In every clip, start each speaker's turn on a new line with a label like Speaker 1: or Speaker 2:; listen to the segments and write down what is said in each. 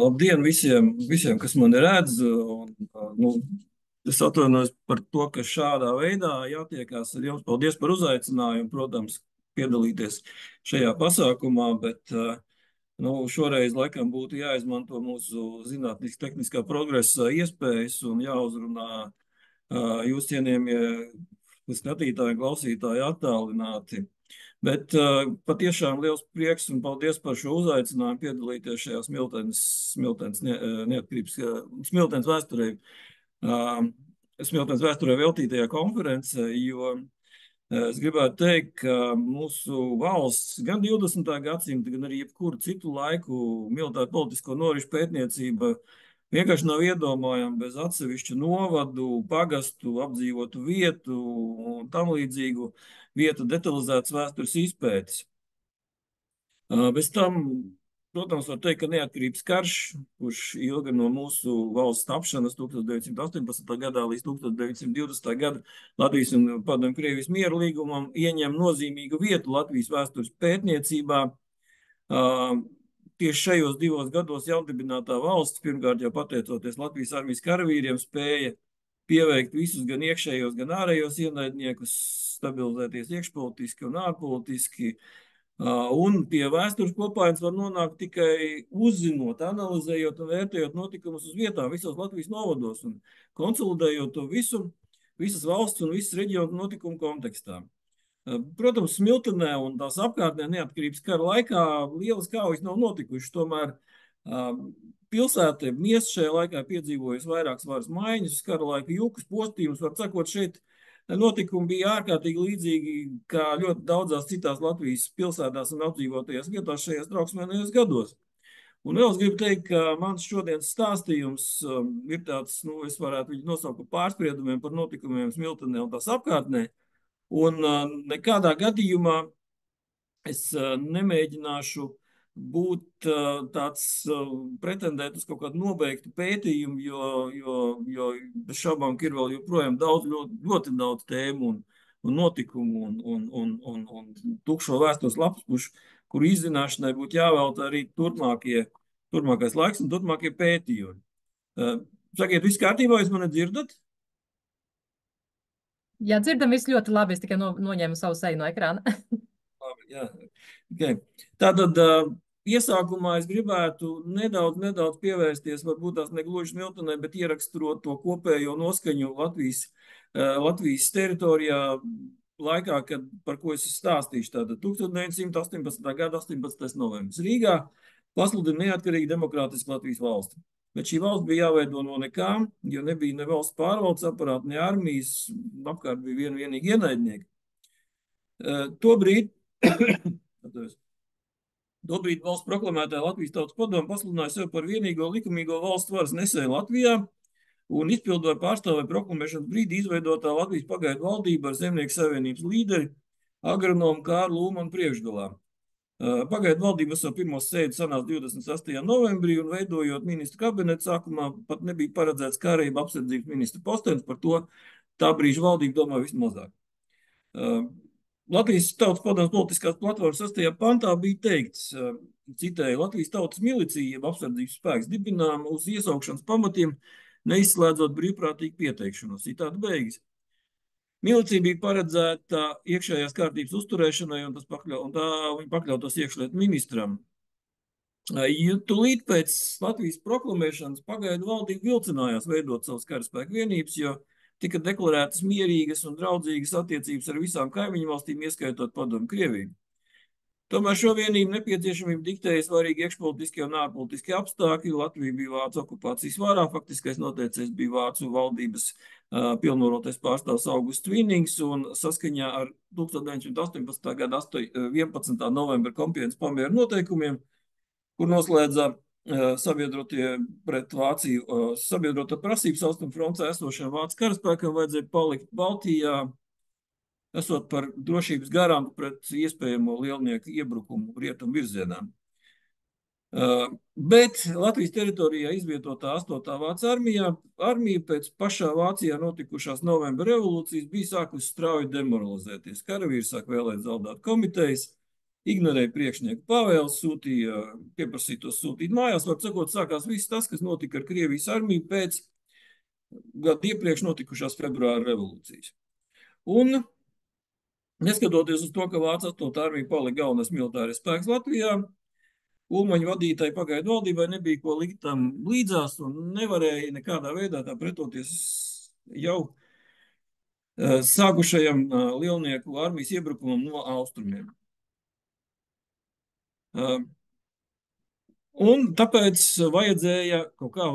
Speaker 1: Labdien visiem, kas mani redz. Nu, es atvainojos par to, ka šādā veidā jātiekās ar jums. Paldies par uzaicinājumu, protams, piedalīties šajā pasākumā, bet šoreiz laikam būtu jāizmanto mūsu zinātniski-tehniskā progresa iespējas un jāuzrunā jūs cienījamie skatītāji, klausītāji attālināti. Bet patiešām liels prieks un paldies par šo uzaicinājumu piedalīties šajā Smiltenes vēsturē veltītajā konferencē, jo es gribētu teikt, ka mūsu valsts gan 20. gadsimta, gan arī jebkuru citu laiku militāru politisko norišu pētniecība vienkārši nav iedomājama bez atsevišķu novadu, pagastu, apdzīvotu vietu un tam līdzīgu vietu detalizētas vēstures izpētes. Bez tam, protams, var teikt, ka neatkarības karš, kurš ilga no mūsu valsts tapšanas 1918. gadā līdz 1920. gada Latvijas un Padomju Krievijas miera līgumam, ieņem nozīmīgu vietu Latvijas vēstures pētniecībā. Tieši šajos 2 gados jaundibinātā valsts, pirmkārt jau pateicoties Latvijas armijas karavīriem, spēja pieveikt visus gan iekšējos, gan ārējos ienaidniekus, stabilizēties iekšpolitiski un ārpolitiski. Un pie vēstures kopājums var nonākt tikai uzzinot, analizējot un vērtējot notikumus uz vietām visos Latvijas novados un konsolidējot to visu, visas valsts un visas reģionu notikumu kontekstā. Protams, Smiltenē un tās apkārtnē neatkarības kara laikā lielas kaujas nav notikušas, tomēr pilsēta, miests šajā laikā piedzīvojas vairākas varas maiņas, kara laika jukas, postījumus, var sakot, šeit notikumi bija ārkārtīgi līdzīgi kā ļoti daudzās citās Latvijas pilsētās un apdzīvotajās vietās šajās trauksmēnajos gados. Un vēl es gribu teikt, ka mans šodienas stāstījums ir tāds, es varētu viņu nosaukt par pārspriedumiem par notikumiem Smiltenē un tās apkārtnē. Un nekādā gadījumā es nemēģināšu būt tāds pretendēt uz kaut kādu nobeigtu pētījumu, jo bez šaubām ir vēl joprojām ļoti daudz tēmu un notikumu un tukšo vēstures lapuspušu, kuru izzināšanai būtu jāvelta arī turpmākais laiks un turpmākie pētījumi. Sakiet, viss kārtībā, jūs mani dzirdat?
Speaker 2: Jā, dzirdam visu ļoti labi. Es tikai noņēmu savu seju no ekrāna.
Speaker 1: Labi, jā. Okay. Tātad iesākumā es gribētu nedaudz pievērsties, varbūt tās negluži Smiltenē, bet ieraksturot to kopējo noskaņu Latvijas teritorijā laikā, par ko es stāstīšu. Tātad 1918. gada 18. novembris Rīgā pasludina neatkarīgu demokrātisku Latvijas valsti. Bet šī valsts bija jāveido no nekām, jo nebija ne valsts pārvaldes aparāta, ne armijas, apkārt bija vienīgi ienaidnieki. Tobrīd valsts proklamētāja Latvijas Tautas padome pasludināja sevi par vienīgo likumīgo valsts varas nesēju Latvijā un izpildu ar pārstāvēju proklamēšanas brīdi izveidotā Latvijas pagaidu valdība ar Zemnieku savienības līderi agronomu Kārlu Ulmanu priekšgalā. Pagaidu valdība savu pirmo sēdi sanāca 28. novembrī un veidojot ministru kabinetu sākumā pat nebija paredzēts kārība apsardzības ministra postenis, par to tā brīža valdība domāja vismazāk. Latvijas Tautas padomes politiskās platformas 6. pantā bija teikts, citēju, Latvijas Tautas milicija, jeb apsardzības spēks dibinām uz iesaukšanas pamatiem, neizslēdzot brīvprātīgu pieteikšanos. Citāta beigas. Milicija bija paredzēta iekšējās kārtības uzturēšanai un viņa pakļautos iekšlietu ministram. Tūlīt pēc Latvijas proklamēšanas pagaidu valdība vilcinājās veidot savas karaspēku vienības, jo tika deklarētas mierīgas un draudzīgas attiecības ar visām kaimiņu valstīm, ieskaitot Padomju Krieviju. Tomēr šo vienību nepieciešamību diktēja svarīgi iekšpolitiskie un ārpolitiskie apstākļi. Latvija bija Vācu okupācijas varā, faktiskais noteicējs bija Vācu valdības pilnvarotais pārstāvs Augusts Vinings, un saskaņā ar 1918. gada 11. novembra Kompienas pamiera noteikumiem, kur noslēdza sabiedrotie pret Vāciju, sabiedrota prasības Austrumu frontē esošiem Vācu karaspēkam vajadzēja palikt Baltijā, esot par drošības garantu pret iespējamo lielnieku iebrukumu rietumu virzienā. Bet Latvijas teritorijā izvietotā 8. Vācu armija pēc pašā Vācijā notikušās novembra revolūcijas bija sākusi strauji demoralizēties. Karavīri sāk vēlēt zaudēt komitejas, ignorēja priekšnieku pavēles, pieprasīja tos sūtīt mājās. Var sakot, sākās viss tas, kas notika ar Krievijas armiju pēc gadu iepriekš notikušās februāra revolūcijas. Un, neskatoties uz to, ka Vācu 8. armija palika galvenais militārais spēks Latvijā, Ulmaņa vadītāji pagaidu valdībai nebija ko likt tam līdzās un nevarēja nekādā veidā tā pretoties jau sākušajam lielnieku armijas iebrukumam no austrumiem. Un tāpēc vajadzēja kaut kā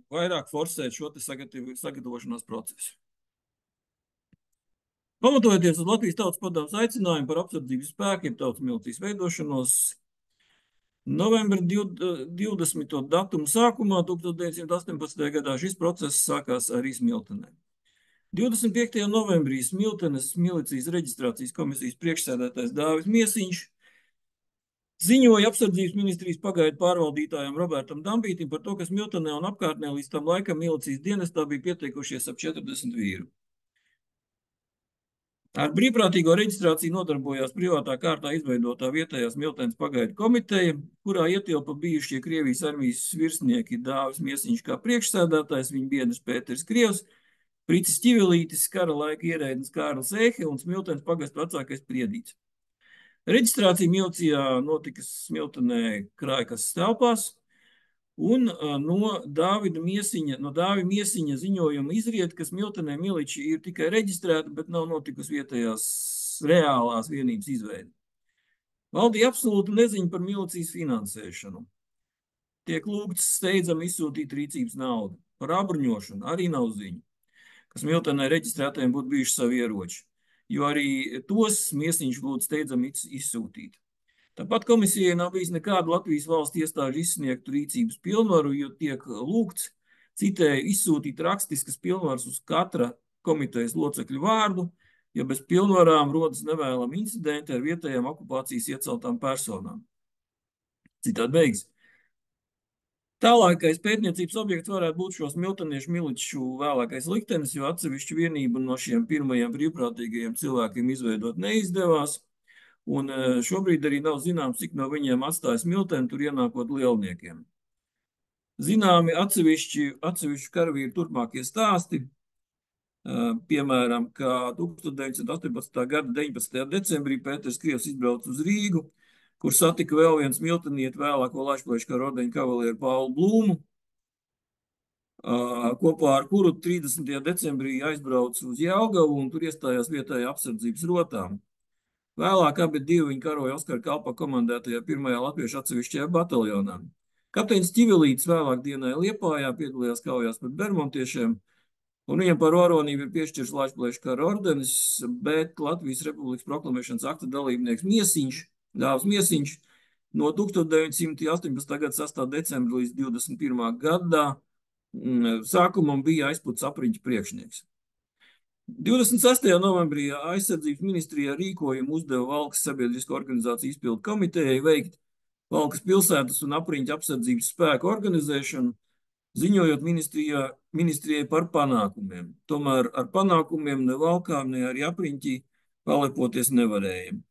Speaker 1: vairāk forsēt šo sagatavošanās procesu. Pamatojoties uz Latvijas Tautas padomes aicinājumu par apsardzības spēkiem tautas milicijas veidošanos, novembra 20. datumu sākumā 1918. gadā šis process sākās arī Smiltenē. 25. novembrī Smiltenes milicijas reģistrācijas komisijas priekšsēdētājs Dāvis Miesiņš ziņoja apsardzības ministrijas pagaidu pārvaldītājam Robertam Dambītim par to, ka Smiltenē un apkārtnē līdz tam laikam milicijas dienestā bija pieteikušies ap 40 vīru. Ar brīvprātīgo reģistrāciju nodarbojās privātā kārtā izveidotā vietējā Smiltenes pagaidu komiteja, kurā ietilpa bijušie Krievijas armijas virsnieki Dāvis Miesiņš kā priekšsēdētājs, viņa biedrs Pēters Krievs, Pricis Ķivelītis, kara laika ierēdnis Kārlis Ēhe un Smiltenes pagastu vecākais Priedīts. Reģistrācija milicijā notika Smiltenē Krājkas telpās, un no Dāvida Miesiņa ziņojuma izriet, ka Smiltenē miliči ir tikai reģistrēta, bet nav notikusi vietējās reālās vienības izveide. Valdīja absolūta neziņa par milicijas finansēšanu. Tiek lūgts steidzami izsūtīt rīcības naudu. Par apbruņošanu arī nav ziņu, ka Smiltenē reģistrētajiem būtu bijuši savi ieroči, jo arī tos Miesiņš lūdz steidzami izsūtīt. Tāpat komisijai nav bijis nekāda Latvijas valsts iestāžu izsniegtu rīcības pilnvaru, jo tiek lūgts, citēju, izsūtīt rakstiskas pilnvaras uz katra komitejas locekļu vārdu, ja bez pilnvarām rodas nevēlami incidenti ar vietējām okupācijas ieceltām personām. Citādi beigas. Tālākais pētniecības objekts varētu būt šo smilteniešu miliču vēlākais liktenis, jo atsevišķu vienību no šiem pirmajiem brīvprātīgajiem cilvēkiem izveidot neizdevās. Un šobrīd arī nav zināms, cik no viņiem atstāja Smilteni, tur ienākot lielniekiem. Zināmi atsevišķu karavīru turpmākie stāsti, piemēram, ka 1918. gada 19. decembrī Pēters Krievs izbrauca uz Rīgu, kur satika vēl viens smiltenieti vēlāko Laišplēškara ordeņa kavalieru Paulu Blūmu, kopā ar kuru 30. decembrī aizbrauca uz Jelgavu un tur iestājās vietējā apsardzības rotām. Vēlāk abi divi viņi karoja Oskara Kalpa komandētajā 1. latviešu atsevišķajā bataljonā. Kapteinis Ķivelītis vēlāk dienā Liepājā piedalījās kaujās pret bermontiešiem, un viņam par varonību ir piešķirs Laišplēškara ordenis, bet Latvijas Republikas proklamēšanas akta dalībnieks Dāvis Miesiņš no 1918. gada 6. decembra līdz 21. gadā sākumam bija aizputs apriņķa priekšnieks. 26. novembrī aizsardzības ministrijā rīkojumu uzdeva Valkas sabiedrisko organizāciju izpildu komitejai veikt Valkas pilsētas un apriņķa apsardzības spēku organizēšanu, ziņojot ministrijai par panākumiem. Tomēr ar panākumiem ne Valkā, ne arī apriņķī palepoties nevarējam.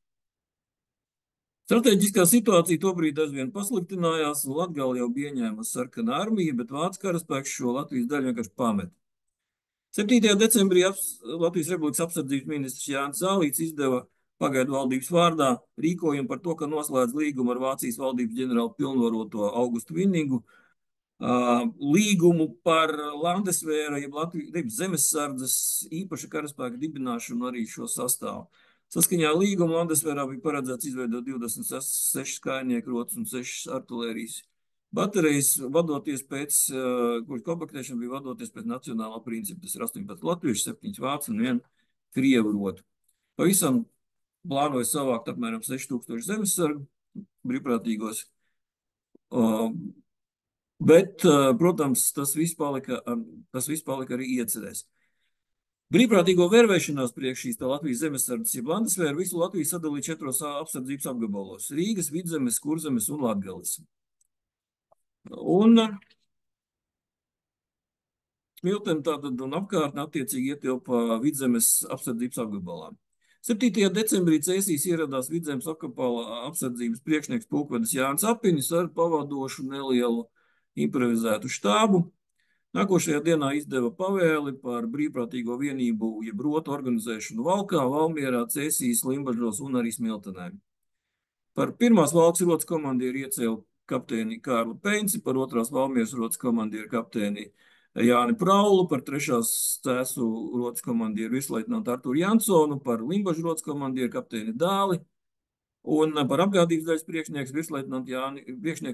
Speaker 1: Strateģiskā situācija tobrīd aizvien pasliktinājās, un Latgale jau bija ieņēmusi sarkanā armija, bet vācu karaspēks šo Latvijas daļu vienkārši pameta. 7. decembrī Latvijas Republikas apsardzības ministrs Jānis Zālīts izdeva pagaidu valdības vārdā rīkojumu par to, ka noslēdz līgumu ar Vācijas valdības ģenerālu pilnvaroto Augustu Vinnigu, līgumu par Landesvēra, jeb Latvijas zemessardzes īpaša karaspēka dibināšanu arī šo sastāvu. Saskaņā līgumu Landesvērā bija paredzēts izveidot 26 kājnieku rotas un 6 artilērijas baterijas, vadoties pēc, kuras kompaktēšana bija vadoties pēc nacionālā principa. Tas ir 18 latviešu, 7 vācu un 1 krievu rotu. Pavisam plānoja savākt apmēram 6000 zemesargu brīvprātīgos, bet, protams, tas viss palika arī iecerēs. Brīvprātīgo vervēšanās priekš šīs Latvijas zemesardzes, jeb Landesvēra, visu Latviju sadalīja 4 apsardzības apgabalos – Rīgas, Vidzemes, Kurzemes un Latgales. Un Smiltene tātad un apkārtne attiecīgi ietilpa Vidzemes apsardzības apgabalā. 7. decembrī Cēsīs ieradās Vidzemes okapāla apsardzības priekšnieks pulkvedis Jānis Apinis ar pavadošu nelielu improvizētu štābu. Nākošajā dienā izdeva pavēli par brīvprātīgo vienību, jeb rotu organizēšanu Valkā, Valmierā, Cēsīs, Limbažos un arī Smiltenē. Par pirmās valkas rotas komandieru iecēla kapteini Kārli Peinci, par otrās Valmieras rotas komandieru kapteini Jāni Praulu, par trešās Cēsu rotas komandieru virsleitnantu Arturu Jansonu, par Limbažu rotas komandieru kapteini Dāli un par apgādības daļas priekšnieku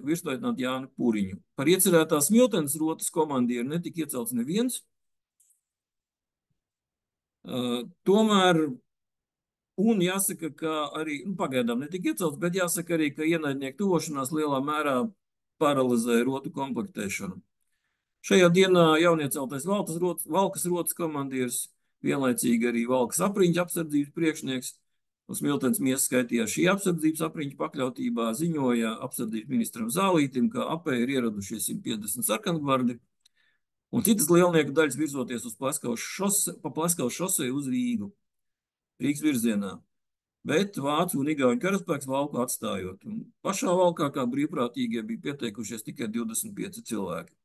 Speaker 1: virsleitnantu Jāni Puriņu. Par iecerētās Smiltenes rotas komandieru netika iecelts neviens. Tomēr, un jāsaka, ka arī, pagaidām netika iecelts, bet jāsaka arī, ka ienaidnieku tuvošanās lielā mērā paralizēja rotu komplektēšanu. Šajā dienā jaunieceltais Valkas rotas komandieris, vienlaicīgi arī Valkas apriņķa apsardzības priekšnieks, un Smiltenes miesa skaitījās šī apsardzības apriņķa pakļautībā, ziņoja apsardzības ministram Zālītim, ka apē ir ieradušies 150 sarkangvardi, un citas lielnieku daļas virzoties uz Pleskavas šoseju uz Rīgu, Rīgas virzienā. Bet vācu un igauņu karaspēks Valku atstājot. Un pašā Valkā kā brīvprātīgie bija pieteikušies tikai 25 cilvēki.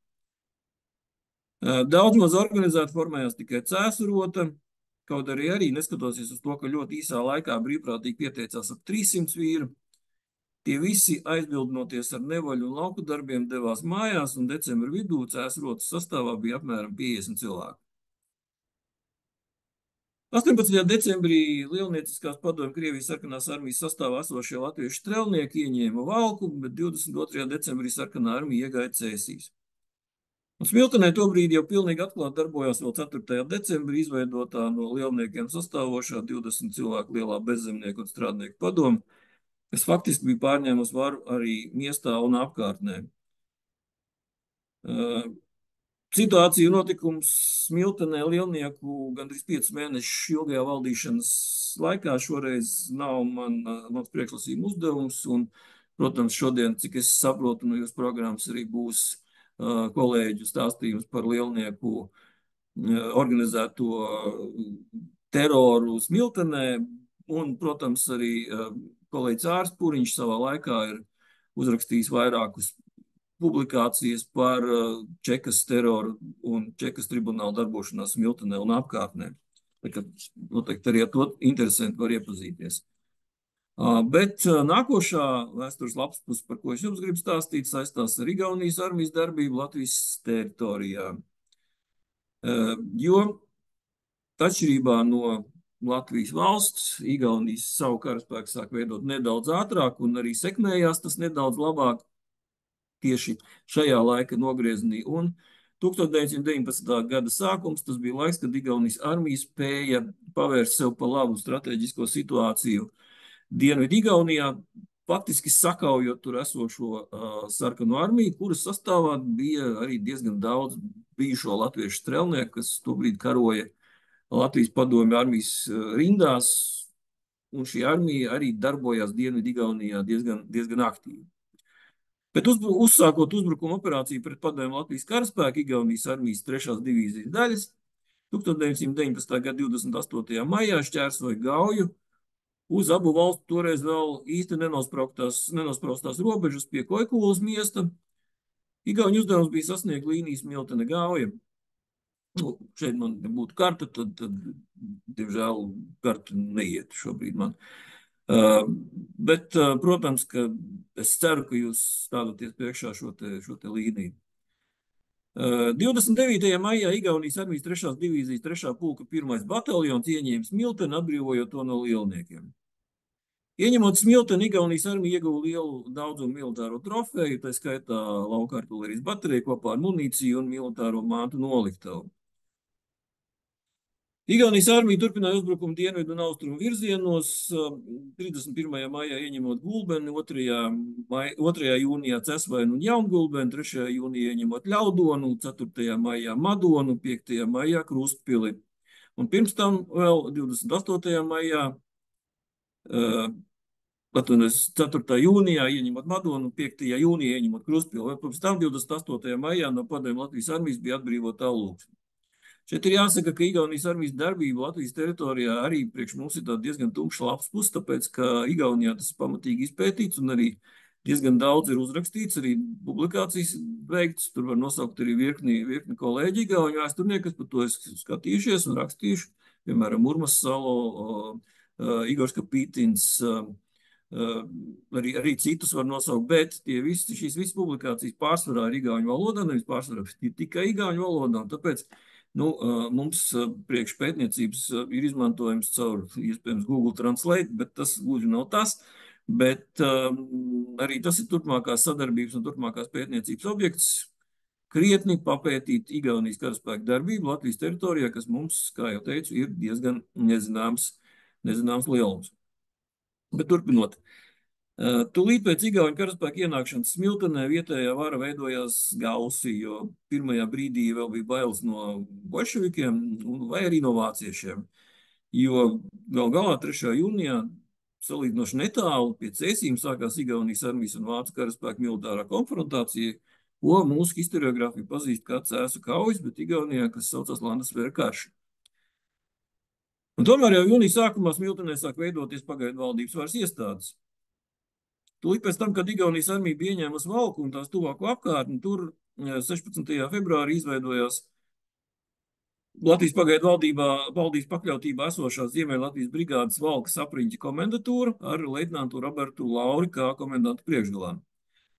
Speaker 1: Daudz maz organizēti formējās tikai Cēsu rota, kaut arī neskatoties uz to, ka ļoti īsā laikā brīvprātīgi pieteicās ap 300 vīru. Tie visi aizbildinoties ar nevaļu un lauku darbiem devās mājās, un decembra vidū Cēsu rotas sastāvā bija apmēram 50 cilvēku. 18. decembrī Lielnieciskās padomju Krievijas sarkanās armijas sastāvā esošie latviešu strelnieki ieņēma Valku, bet 22. decembrī sarkanā armija iegāja Cēsīs. Un Smiltenē tobrīd jau pilnīgi atklāti darbojās vēl 4. decembrī izveidotā no lielniekiem sastāvošā 20 cilvēku lielā bezzemnieku un strādnieku padome, kas faktiski bija pārņēmusi varu arī miestā un apkārtnē. Situācija notikums Smiltenē lielnieku gandrīz 5 mēnešu ilgajā valdīšanas laikā šoreiz nav mans priekšlasījuma uzdevums, un, protams, šodien, cik es saprotu, no jūsu programmas arī būs kolēģu stāstījums par lielnieku organizēto teroru Smiltenē, un, protams, arī kolēģis Ārs Puriņš savā laikā ir uzrakstījis vairākus publikācijas par Čekas teroru un Čekas tribunālu darbošanās Smiltenē un apkārtnē. Noteikti arī ar to interesanti var iepazīties. Bet nākošā vēstures lapspuse, par ko es jums gribu stāstīt, saistās ar Igaunijas armijas darbību Latvijas teritorijā. Jo atšķirībā no Latvijas valsts, Igaunijas savu karaspēku sāk veidot nedaudz ātrāk un arī sekmējās tas nedaudz labāk tieši šajā laika nogriezienī. Un 1919. gada sākums, tas bija laiks, kad Igaunijas armija spēja pavērst sev pa labu strateģisko situāciju Dienvidu Igaunijā, faktiski sakaujot tur esošo sarkano armiju, kuras sastāvā bija arī diezgan daudz bijušo latviešu strelnieku, kas tobrīd karoja Latvijas padomju armijas rindās, un šī armija arī darbojās Dienvidu Igaunijā diezgan aktīvi. Bet uzsākot uzbrukuma operāciju pret padomju Latvijas karaspēku Igaunijas armijas 3. divīzijas daļas, 1919. gada 28. maijā šķērsoja Gauju uz abu valstu toreiz vēl īsti nenospraustās robežas pie Koikulas miesta. Igauņu uzdevums bija sasniegt līnijas Smiltene Gauja. Šeit man būtu karta, tad diemžēl, karta neiet šobrīd man. Bet, protams, ka es ceru, ka jūs stādoties priekšā šo te līniju. 29. maijā Igaunijas armijas 3. divīzijas 3. pulka 1. bataljons ieņēma Smilteni, atbrīvojot to no lielniekiem. Ieņemot Smilteni, Igaunijas armija ieguva lielu daudzumu militāro trofeju, tā skaitā lauka artilērijas bateriju kopā ar munīciju un militāro mantu noliktavu. Igaunijas armija turpināja uzbrukumu dienvidu un austrumu virzienos, 31. maijā ieņemot Gulbeni, 2. jūnijā Cesvainu un Jaungulbeni, 3. jūnijā ieņemot Ļaudonu, 4. maijā Madonu, 5. maijā Krustpili. Un pirms tam vēl 28. maijā 4. jūnijā ieņemot Madonu, 5. jūnijā ieņemot Krustpili. Pirms tam 28. maijā no padomju Latvijas armijas bija atbrīvota Alūksne. Šeit ir jāsaka, ka Igaunijas armijas darbība Latvijas teritorijā arī priekš mums ir diezgan tumšs lapas puses, tāpēc, ka Igaunijā tas ir pamatīgi izpētīts un arī diezgan daudz ir uzrakstīts, arī publikācijas veikts. Tur var nosaukt arī virkni kolēģi Igauniju vēsturnieki, kas par to ir skatījušies un rakstījuši. Piemēram, Urmas Salo, Igors Kapītins, arī citus var nosaukt, bet šīs visas publikācijas pārsvarā ir igauņu valodā, nevis pārsvarā ir tikai igauņu valodā. Tāpēc mums priekš pētniecības ir izmantojums caur, iespējams, Google Translate, bet tas gluži nav tas. Bet arī tas ir turpmākās sadarbības un turpmākās pētniecības objekts. Krietni papētīt Igaunijas karaspēka darbību Latvijas teritorijā, kas mums, kā jau teicu, ir diezgan nezināms lielums. Bet turpinot, tūlīt pēc Igauņu karaspēka ienākšanas Smiltenē vietējā vara veidojās gausi, jo pirmajā brīdī vēl bija bailes no bolševikiem vai arī no vāciešiem. Jo gal galā 3. jūnijā salīdzinoši netālu pie Cēsīm sākās Igaunijas armijas un vācu karaspēka militārā konfrontācija, ko mūsu historiogrāfija pazīst kā Cēsu kaujas, bet Igaunijā, kas saucās Landesvēra karš. Un tomēr jau jūnija sākumā Smiltenē sāk veidoties pagaidu valdības varas iestādes. Tūlīt pēc tam, kad Igaunijas armija bija ieņēmusi Valku un tās tuvāko apkārtni, tur 16. februārī izveidojās Latvijas pagaidu valdības pakļautībā esošās Ziemeļlatvijas brigādes Valkas apriņķa komendatūra ar leitnantu Robertu Lauri kā komendantu priekšgalā.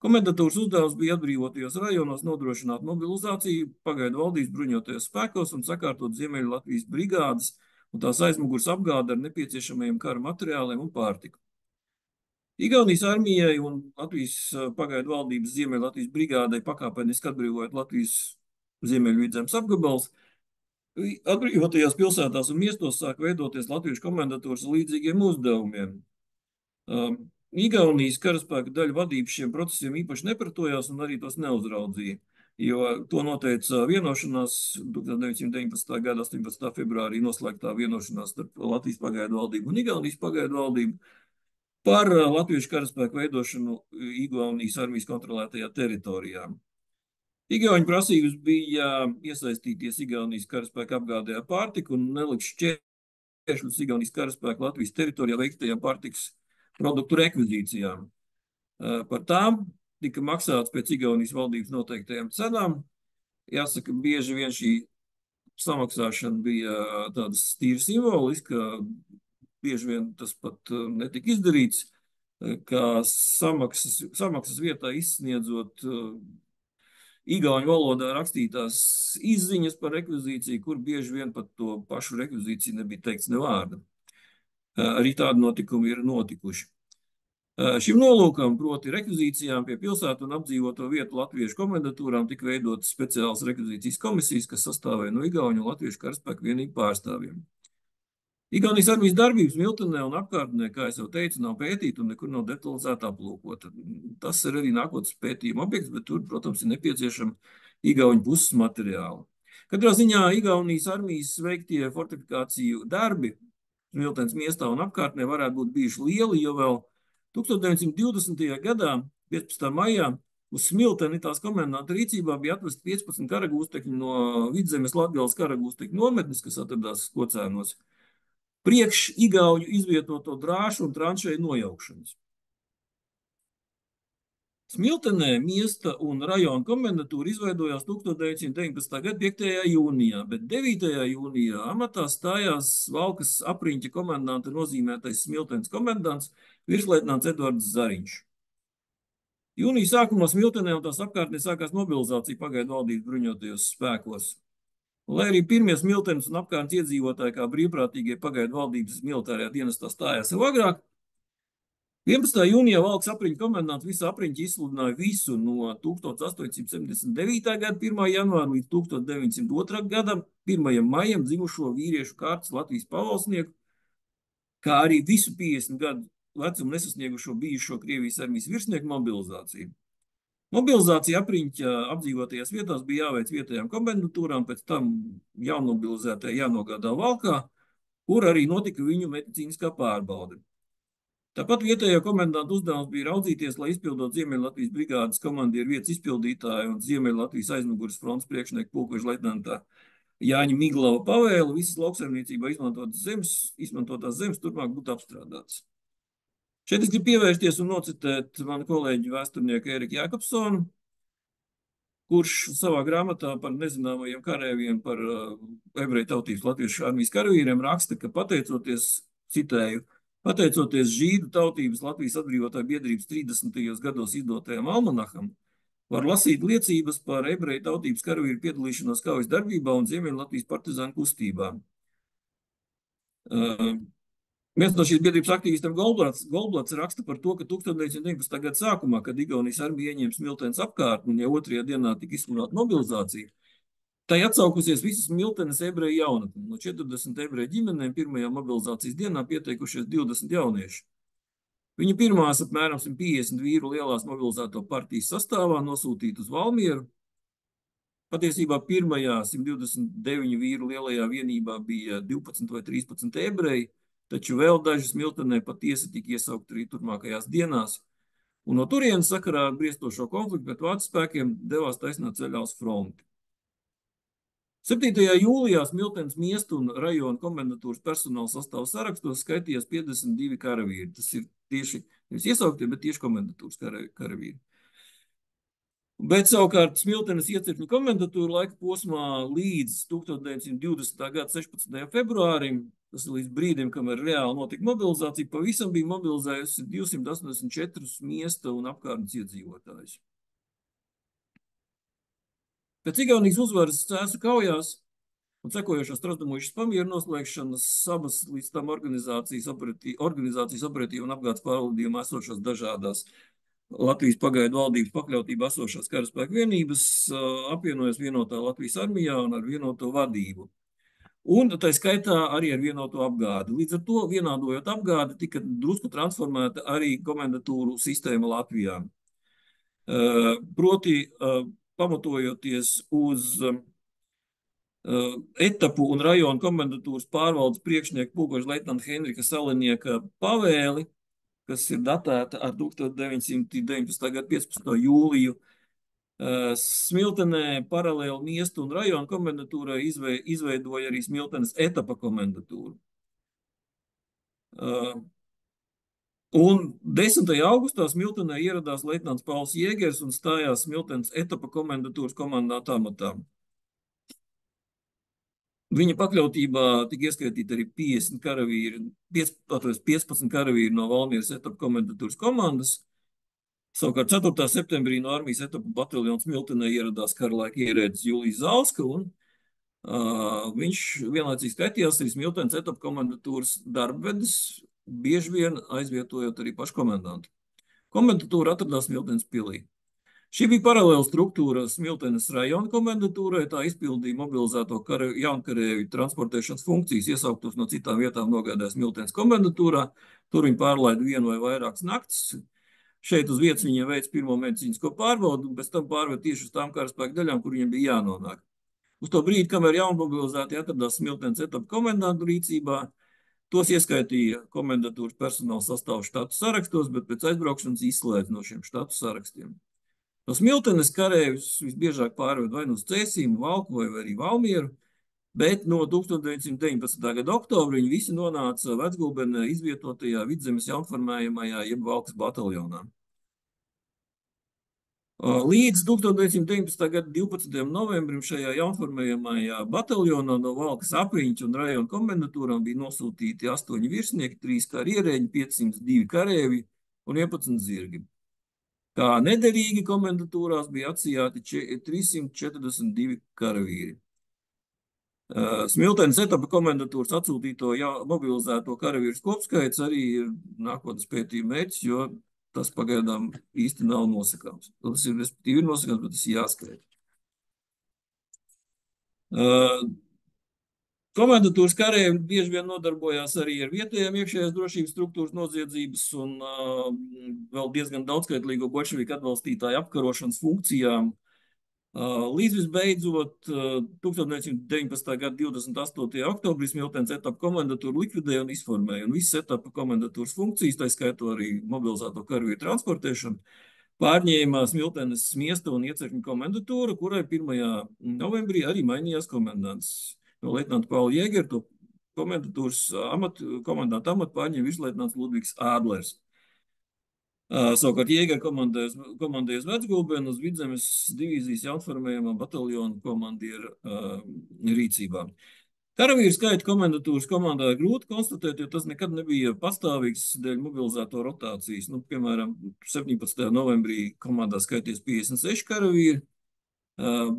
Speaker 1: Komendatūras uzdevums bija atbrīvotajos rajonos nodrošināt mobilizāciju pagaidu valdības bruņotajos spēkos un sakārtot Ziemeļlatvijas brigādes un tās aizmugures apgāde ar nepieciešamajiem kara materiāliem un pārtiku. Igaunijas armijai un Latvijas pagaidu valdības Ziemeļlatvijas brigādei pakāpeniski atbrīvojot Latvijas Ziemeļvidzemes apgabals, atbrīvotajās pilsētās un miestos sāk veidoties latviešu komendatūras līdzīgiem uzdevumiem. Igaunijas karaspēka daļu vadības šiem procesiem īpaši nepratojās un arī tos neuzraudzīja, jo to noteica vienošanās 1919. gada 18. februārī noslēgtā vienošanās starp Latvijas pagaidu valdību un Igaunijas pagaidu valdību par latviešu karaspēku veidošanu Igaunijas armijas kontrolētajā teritorijā. Igauņu prasības bija iesaistīties Igaunijas karaspēka apgādē ar pārtiku un nelikt šķēršļus Igaunijas karaspēka Latvijas teritorijā veiktajām pārtikas produktu rekvizīcijām. Par tām tika maksāts pēc Igaunijas valdības noteiktajām cenām. Jāsaka, bieži vien šī samaksāšana bija tādas tīri simboliska, bieži vien tas pat netika izdarīts, kā samaksas vietā izsniedzot igauņu valodā rakstītās izziņas par rekvizīciju, kur bieži vien pat to pašu rekvizīciju nebija teikts ne vārda. Arī tādi notikumi ir notikuši. Šim nolūkam, proti rekvizīcijām pie pilsētu un apdzīvoto vietu latviešu komendatūrām, tika veidotas speciālas rekvizīcijas komisijas, kas sastāvēja no igauņu un latviešu karaspēka vienību pārstāvjiem. Igaunijas armijas darbības Smiltenē un apkārtnē, kā es jau teicu, nav pētīta un nekur nav detalizēti aplūkota. Tas ir arī nākotnes pētījuma objekts, bet tur, protams, ir nepieciešama igauņu puses materiāla. Katrā ziņā Igaunijas armijas veiktie fortifikāciju darbi Smiltenes miestā un apkārtnē varētu būt bijuši lieli, jo vēl 1920. gadā, 15. maijā, uz Smilteni tās komendanta rīcībā bija atvesti 15 karagūstekņi no Vidzemes Latgales karagūstekņu nometnes, kas atradās Kocēnos, priekš igauņu izvietoto drāšu un tranšeju nojaukšanas. Smiltenē miesta un rajona komendatūra izveidojās 1919. gada 5. jūnijā, bet 9. jūnijā amatā stājās Valkas apriņķa komendanta nozīmētais Smiltenes komendants virsleitnants Edvards Zariņš. Jūnija sākumā Smiltenē un tās apkārtnē sākās mobilizācija pagaidu valdības bruņotajos spēkos. Lai arī pirmie Smiltenes un apkārtnes iedzīvotāji kā brīvprātīgie pagaidu valdības militārajā dienestā stājās jau agrāk, 11. jūnijā Valkas apriņķa komendants visu apriņķi izsludināja visu no 1879. gada 1. janvāra līdz 1902. gada 1. maijam dzimušo vīriešu kārtas Latvijas pavalsnieku, kā arī visu 50 gadu vecumu nesasniegušo bijušo Krievijas armijas virsnieku mobilizāciju. Mobilizācija apriņķa apdzīvotajās vietās bija jāveic vietējām komendatūrām, pēc tam jaunmobilizētāji jānogādā Valkā, kur arī notika viņu medicīniskā pārbaude. Tāpat vietējo komendantu uzdevums bija raudzīties, lai izpildot Ziemeļlatvijas brigādes komandieru vietas izpildītāju un Ziemeļlatvijas aizmugures frontes priekšnieku pulkveža leitnanta Jāņa Miglava pavēle, visas lauksaimniecībā izmantotās zemes turpmāk būtu apstrādātas. Šeit es gribu pievērsties un nocitēt manu kolēģi vēsturnieku Eriku Jākapsonu, kurš savā grāmatā par nezināmajiem karavīriem, par ebreju tautības latviešu armijas karavīriem raksta, ka citēju, pateicoties žīdu tautības Latvijas atbrīvotāju biedrības 30. gados izdotajam almanaham, var lasīt liecības par ebreju tautības karavīru piedalīšanos kaujas darbībā un Ziemeļlatvijas partizānu kustībā. Viens no šīs biedrības aktīvistiem Goldblats raksta par to, ka 1919. gada sākumā, kad Igaunijas armija ieņēma Smiltenes apkārtni un jau otrajā dienā tika izsludināta mobilizācija, tai atsaukusies visas Smiltenes ebreju jaunatni. No 40 ebreju ģimenēm pirmajā mobilizācijas dienā pieteikušies 20 jaunieši. Viņa pirmās apmēram 150 vīru lielās mobilizēto partijas sastāvā nosūtīta uz Valmieru. Patiesībā pirmajā 129 vīru lielajā vienībā bija 12 vai 13 ebreji, taču vēl daži Smiltenē patiesi tika iesaukt arī turpmākajās dienās. Un no turienes sakarā ar briestošo konfliktu pret vācu spēkiem devās taisnā ceļā uz fronti. 7. jūlijā Smiltenes miestu un rajonu komendatūras personāla sastāvu sarakstos skaitījās 52 karavīri. Tas ir tieši nevis iesauktie, bet tieši komendatūras karavīri. Bet savukārt Smiltenes iecirkņu komendatūra laika posmā līdz 1920. gada 16. februārim, tas ir līdz brīdim, kamēr reāli notika mobilizācija, pavisam bija mobilizējusi 284 miesta un apkārtnes iedzīvotājus. Pēc Igaunijas uzvaras Cēsu kaujās un sekojošās Strasdamuišas pamieru noslēgšanas abas līdz tam organizācijas operatīvu un apgādes pārvaldījumā esošās dažādās Latvijas pagaidu valdības pakļautībā esošās karaspēku vienības apvienojas vienotā Latvijas armijā un ar vienoto vadību. Un tā skaitā arī ar vienoto apgādi. Līdz ar to, vienādojot apgādi, tika drusku transformēta arī komendatūru sistēma Latvijā. Proti, pamatojoties uz etapu un rajonu komendatūras pārvaldes priekšnieku pulkoža leitnanta Henrika Salinieka pavēli, kas ir datēta ar 1919. gada 15. jūliju, Smiltenē paralēli miestu un rajonu komendatūrai izveidoja arī Smiltenes etapa komendatūru. Un 10. augustā Smiltenē ieradās leitnants Pauls Jēgers un stājās Smiltenes etapa komendatūras komandāta amatā. Viņa pakļautībā tika ieskaitīti arī 15 karavīri no Valmieras etapa komendatūras komandas. Savukārt 4. septembrī no armijas etapu bataljons Smiltenē ieradās karalaika ierēdis Julijs Zauska, un viņš vienlaicīgi skaitījās arī Smiltenes etapu komendatūras darbvedis, bieži vien aizvietojot arī pašu komendantu. Komendatūra atradās Smiltenes pilī. Šī bija paralēla struktūra Smiltenes rajona komendatūrai, tā izpildīja mobilizēto jaunkarēju transportēšanas funkcijas, iesauktos no citām vietām nogādāja Smiltenes komendatūrā, tur viņi pārlaida vienu vai vairākas naktis. Šeit uz vietas viņiem veic pirmo medicīnisko pārbaudu, un pēc tam pārved tieši uz tām karaspēku daļām, kur viņiem bija jānonāk. Uz to brīdi, kamēr jaunmobilizēti atradās Smiltenes etapu komendantu rīcībā, tos ieskaitīja komendatūras personāla sastāvu štatu sarakstos, bet pēc aizbraukšanas izslēdz no šiem štatu sarakstiem. No Smiltenes karējus visbiežāk pārved vai nu uz Cēsīm, Valku vai arī Valmieru, bet no 1919. gada oktobra viņi visi nonāca Vecgulbenē izvietotajā Vidzemes jaunformējamajā jeb Valkas bataljonā. Līdz 1919. gada 12. novembrim šajā jaunformējamajā bataljonā no Valkas apriņķa un rajona komendatūrām bija nosūtīti 8 virsnieki, 3 karierēģi, 502 karēvi un 11 zirgi. Kā nederīgi komendatūrās bija atsijāti 342 karavīri. Smiltenes etapa komendatūras atsūtīto mobilizēto karavīru kopskaits arī ir nākotnes pētījuma mērķis, jo tas pagaidām īsti nav nosakāms. Tas ir, respektīvi, ir nosakāms, bet tas ir jāskaita. Komendatūras karēji bieži vien nodarbojās arī ar vietējām iekšējās drošības struktūras noziedzības un vēl diezgan daudzskaitlīgo bolševiku atbalstītāju apkarošanas funkcijām. Līdz visbeidzot 1919. gada 28. oktobrī Smiltenes etapu komendatūru likvidēja un izformēja, un visas etapu komendatūras funkcijas, tā skaitā arī mobilizēto karavīru transportēšanu, pārņēma Smiltenes miesta un iecirkņu komendatūru, kurai 1. novembrī arī mainījās komendants. No leitnanta Paula Jēgera to komendatūras komandanta amatu pārņēma virsleitnants Ludvigs Ādlers. Savukārt Jēgera komandējas Vecgulbenu uz Vidzemes divīzijas jaunformējumā bataljonu komandieru rīcībā. Karavīru skaitu komendatūras komandā ir grūti konstatēt, jo tas nekad nebija pastāvīgs dēļ mobilizēto rotācijas. Nu, piemēram, 17. novembrī komandā skaities 56 karavīri,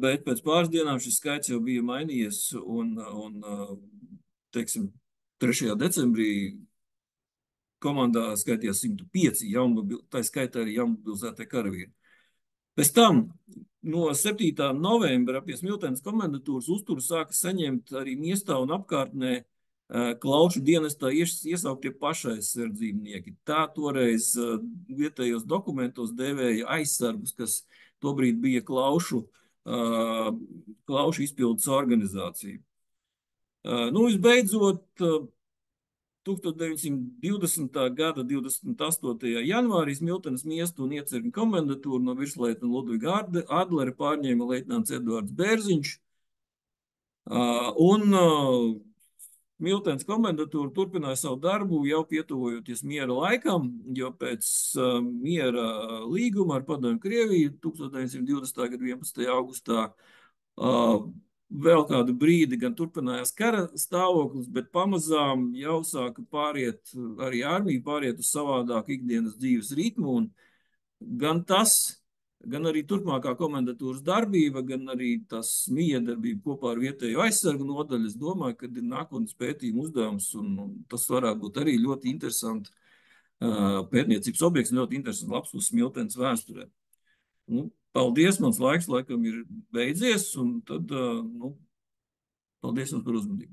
Speaker 1: bet pēc pāris dienām šis skaits jau bija mainījies un teiksim, 3. decembrī komandā skaitījās 105 tā skaitā arī jaunmobilizētie karavīri. Pēc tam no 7. novembra pie Smiltenes komendatūras uzturu sāka saņemt arī miestā un apkārtnē Klaušu dienestā iesauktie pašaizsardzībnieki. Tā toreiz vietējos dokumentos dēvēja aizsargus, kas tobrīd bija Klaušu izpildes organizācija. Nu, visbeidzot, 1920. gada 28. janvārī Smiltenes miestu un iecirkņu komendatūru no virsleitnanta Ludviga Ādlera pārņēma leitnants Eduards Bērziņš. Un Smiltenes komendatūra turpināja savu darbu jau pietuvojoties miera laikam, jo pēc miera līguma ar Padomju Krieviju 1920. gada 11. augustā vēl kādu brīdi gan turpinājās kara stāvoklis, bet pamazām jau sāka arī armija pāriet uz savādāku ikdienas dzīves ritmu, un gan tas, gan arī turpmākā komendatūras darbība, gan arī tas miedarbība kopā ar vietējo aizsargu nodaļu, es domāju, ka ir nākotnes pētījuma uzdevums, un tas varētu būt arī ļoti interesanti pētniecības objekts, ļoti interesants lapsus Smiltenes vēsturē. Nu, paldies, mans laiks laikam ir beidzies, un tad, paldies jums par uzmanību.